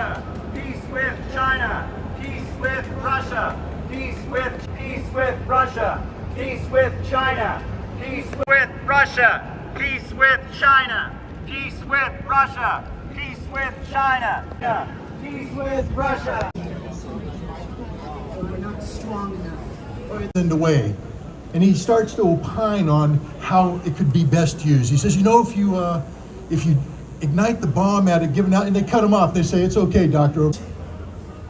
Russia. Peace with China. Peace with Russia. Peace with Russia. Peace with China. Peace with Russia. Peace with China. Peace with Russia. Peace with China. Peace with Russia. We're not strong enough. In the way, and he starts to opine on how it could be best used. He says, you know, if you ignite the bomb at it, give it out, and they cut him off. They say, it's okay, doctor.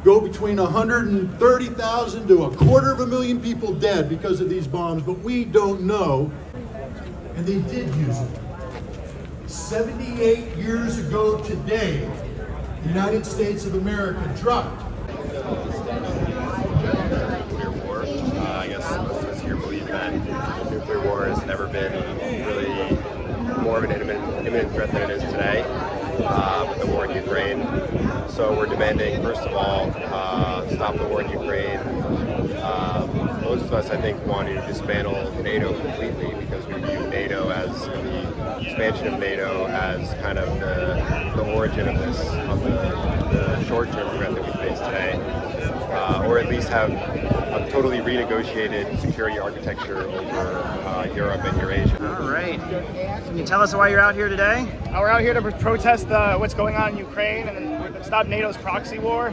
Go between 130,000 to 250,000 people dead because of these bombs, but we don't know. And they did use it. 78 years ago today, the United States of America dropped. Nuclear war. I guess most of us here believe that nuclear war has never been really more of an imminent threat than it is today with the war in Ukraine. So we're demanding, first of all, stop the war in Ukraine. Most of us, I think, want to dismantle NATO completely because we view NATO as the expansion of NATO as kind of the origin of this, of the short-term threat that we face today, or at least have a totally renegotiated security architecture over Europe and Eurasia. All right. Can you tell us why you're out here today? We're out here to protest what's going on in Ukraine and stop NATO's proxy war,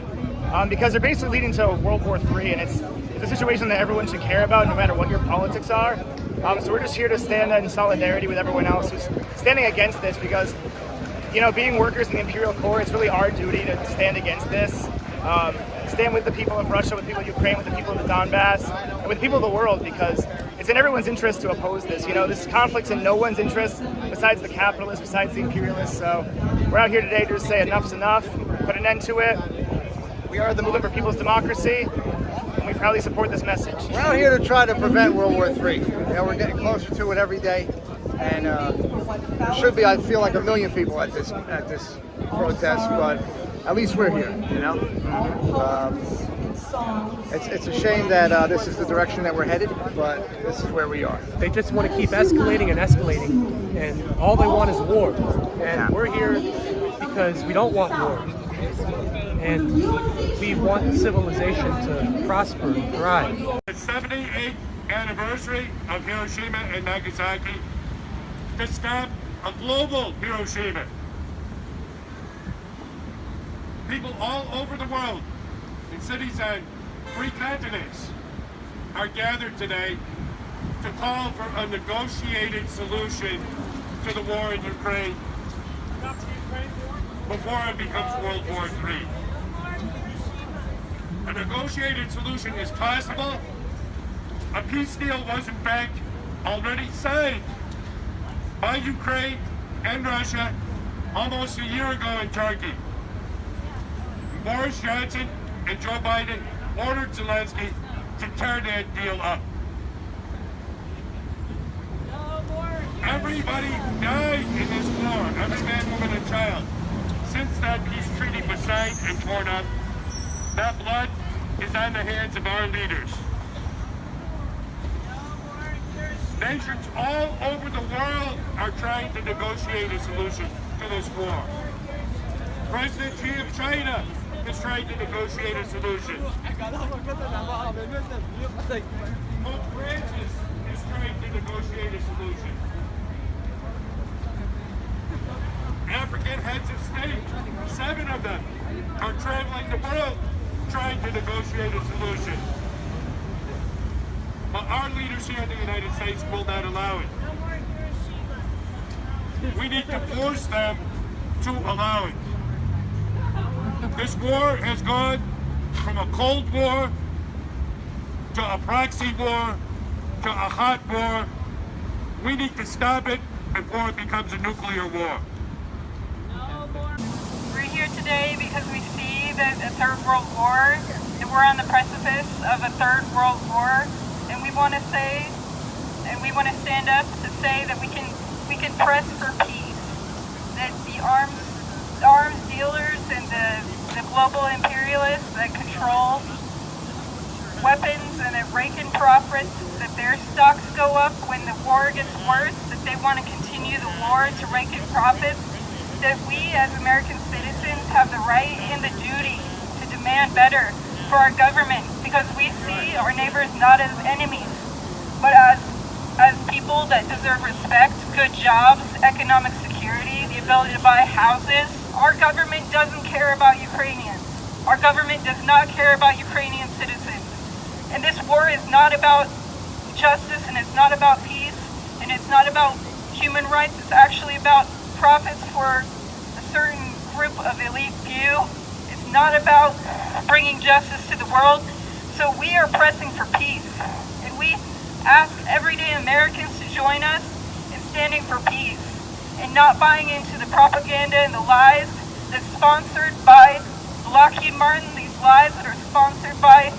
because they're basically leading to World War III, and it's a situation that everyone should care about, no matter what your politics are. So we're just here to stand in solidarity with everyone else who's standing against this, because, you know, being workers in the Imperial Corps, it's really our duty to stand against this. Stand with the people of Russia, with the people of Ukraine, with the people of the Donbass, and with the people of the world, because it's in everyone's interest to oppose this. You know, this conflict's in no one's interest besides the capitalists, besides the imperialists. So we're out here today to just say enough's enough, put an end to it. We are the movement for people's democracy, and we proudly support this message. We're out here to try to prevent World War III. You know, we're getting closer to it every day, and should be, I feel like, 1 million people at this protest, but at least we're here, you know? It's a shame that this is the direction that we're headed, but this is where we are. They just want to keep escalating and escalating, and all they want is war. And we're here because we don't want war. And we want civilization to prosper and thrive. The 78th anniversary of Hiroshima and Nagasaki, to stop a global Hiroshima. People all over the world, in cities on 3 continents, are gathered today to call for a negotiated solution to the war in Ukraine before it becomes World War III. A negotiated solution is possible. A peace deal was in fact already signed by Ukraine and Russia almost a year ago in Turkey. Boris Johnson and Joe Biden ordered Zelensky to tear that deal up. Everybody died in this war, every man, woman, and child. Since that peace treaty was signed and torn up, that blood is on the hands of our leaders. Nations all over the world are trying to negotiate a solution to this war. President Xi of China is trying to negotiate a solution. Pope Francis is trying to negotiate a solution. African heads of state, 7 of them, are traveling the world trying to negotiate a solution. But our leaders here in the United States will not allow it. We need to force them to allow it. This war has gone from a cold war to a proxy war to a hot war. We need to stop it before it becomes a nuclear war. We're here today because we see that a third world war, and we're on the precipice of a third world war, and we want to say, and we want to stand up to say that we can press for peace. That the arms dealers and the global imperialists that control weapons and that rake in profits, that their stocks go up when the war gets worse, that they want to continue the war to rake in profits. that we as American citizens have the right and the duty to demand better for our government, because we see our neighbors not as enemies, but as people that deserve respect, good jobs, economic security, the ability to buy houses. Our government doesn't care about Ukrainians. Our government does not care about Ukrainian citizens. And this war is not about justice, and it's not about peace, and it's not about human rights. It's actually about profits for a certain group of elite few. It's not about bringing justice to the world. So we are pressing for peace, and we ask everyday Americans to join us in standing for peace and not buying into the propaganda and the lies that's sponsored by Lockheed Martin, these lies that are sponsored by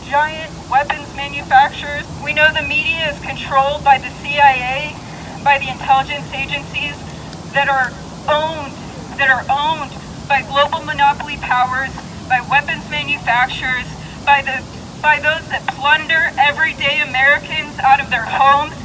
giant weapons manufacturers. We know the media is controlled by the CIA, by the intelligence agencies that are owned by global monopoly powers, by weapons manufacturers, by those that plunder everyday Americans out of their homes,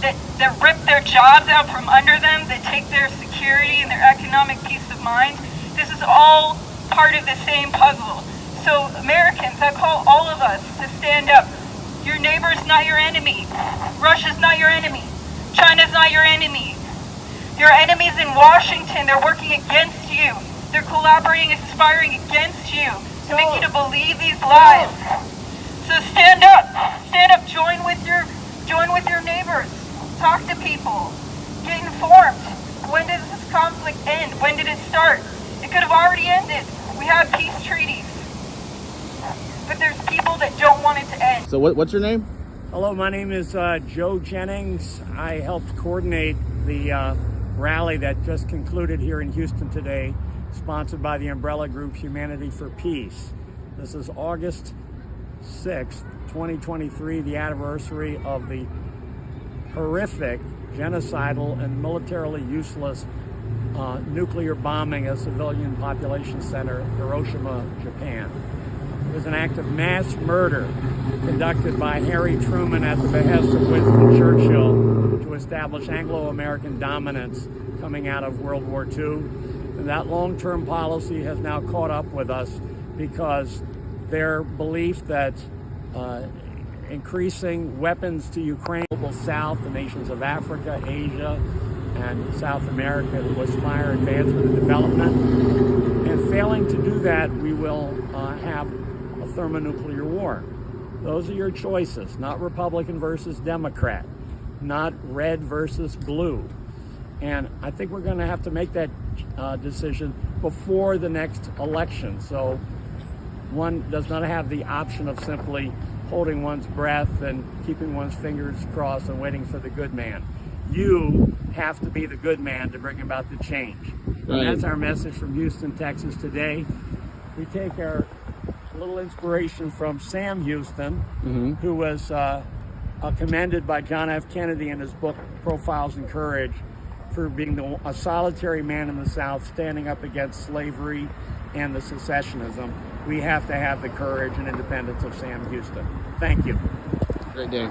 that rip their jobs out from under them, that take their security and their economic peace of mind. This is all part of the same puzzle. So Americans, I call all of us to stand up. Your neighbor's not your enemy. Russia's not your enemy. China's not your enemy. Your enemies in Washington, they're working against you. They're collaborating and conspiring against you to make you to believe these lies. So stand up, join with your neighbors, talk to people, get informed. When does this conflict end? When did it start? It could have already ended. We have peace treaties, but there's people that don't want it to end. So what's your name? Hello, my name is Joe Jennings. I helped coordinate the rally that just concluded here in Houston today, sponsored by the umbrella group Humanity for Peace. This is August 6th, 2023, the anniversary of the horrific, genocidal, and militarily useless nuclear bombing of civilian population center, Hiroshima, Japan. It was an act of mass murder conducted by Harry Truman at the behest of Winston Churchill to establish Anglo-American dominance coming out of World War II. And that long-term policy has now caught up with us because their belief that increasing weapons to Ukraine, the South, the nations of Africa, Asia, and South America who aspire advancement and development, and failing to do that, we will have a thermonuclear war. Those are your choices, not Republican versus Democrat, not red versus blue. And I think we're going to have to make that decision before the next election. So one does not have the option of simply holding one's breath and keeping one's fingers crossed and waiting for the good man. You have to be the good man to bring about the change. Right. And that's our message from Houston, Texas today. We take our little inspiration from Sam Houston, who was commended by John F. Kennedy in his book, Profiles in Courage, for being a solitary man in the South standing up against slavery and the secessionism. We have to have the courage and independence of Sam Houston. Thank you. Great day.